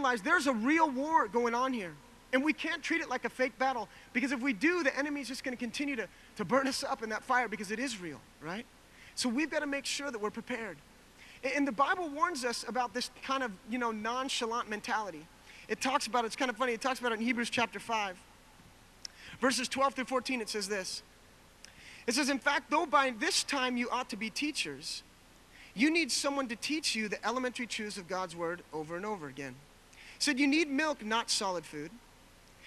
realize there's a real war going on here. And we can't treat it like a fake battle, because if we do, the enemy's just going to continue to burn us up in that fire, because it is real, right? So we've got to make sure that we're prepared. And the Bible warns us about this kind of, nonchalant mentality. It talks about, it's kind of funny, it talks about it in Hebrews chapter 5. Verses 12 through 14, it says this. It says, in fact, though by this time you ought to be teachers, you need someone to teach you the elementary truths of God's word over and over again. It said, you need milk, not solid food.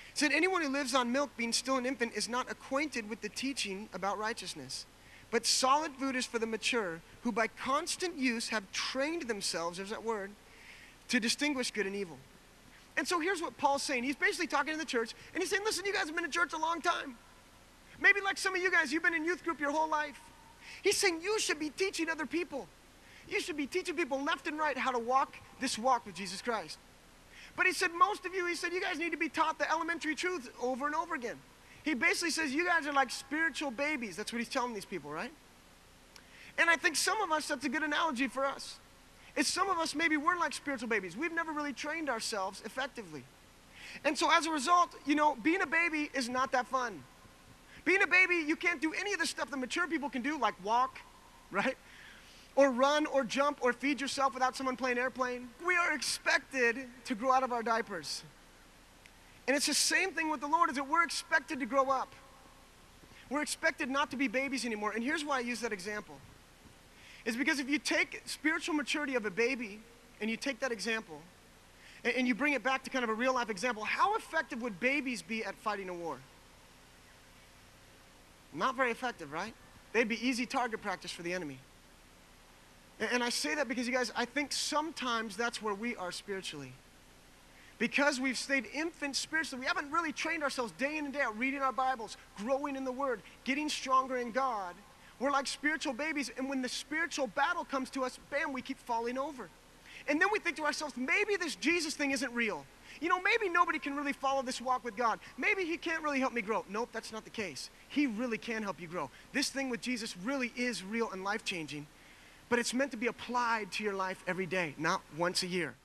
It said, anyone who lives on milk, being still an infant, is not acquainted with the teaching about righteousness. But solid food is for the mature, who by constant use have trained themselves, there's that word, to distinguish good and evil. And so here's what Paul's saying. He's basically talking to the church, and he's saying, listen, you guys have been in church a long time. Maybe like some of you guys, you've been in youth group your whole life. He's saying you should be teaching other people. You should be teaching people left and right how to walk this walk with Jesus Christ. But he said, most of you, he said, you guys need to be taught the elementary truths over and over again. He basically says, you guys are like spiritual babies. That's what he's telling these people, right? And I think some of us, that's a good analogy for us. It's some of us, maybe we're like spiritual babies. We've never really trained ourselves effectively. And so as a result, being a baby is not that fun. Being a baby, you can't do any of the stuff that mature people can do, like walk, right? Or run, or jump, or feed yourself without someone playing airplane. We are expected to grow out of our diapers. And it's the same thing with the Lord, is that we're expected to grow up. We're expected not to be babies anymore. And here's why I use that example. Is because if you take spiritual maturity of a baby, and you take that example, and you bring it back to kind of a real life example, how effective would babies be at fighting a war? Not very effective, right? They'd be easy target practice for the enemy. And I say that because, you guys, I think sometimes that's where we are spiritually. Because we've stayed infants spiritually, we haven't really trained ourselves day in and day out, reading our Bibles, growing in the Word, getting stronger in God. We're like spiritual babies, and when the spiritual battle comes to us, bam, we keep falling over. And then we think to ourselves, maybe this Jesus thing isn't real. Maybe nobody can really follow this walk with God. Maybe he can't really help me grow. Nope, that's not the case. He really can help you grow. This thing with Jesus really is real and life-changing, but it's meant to be applied to your life every day, not once a year.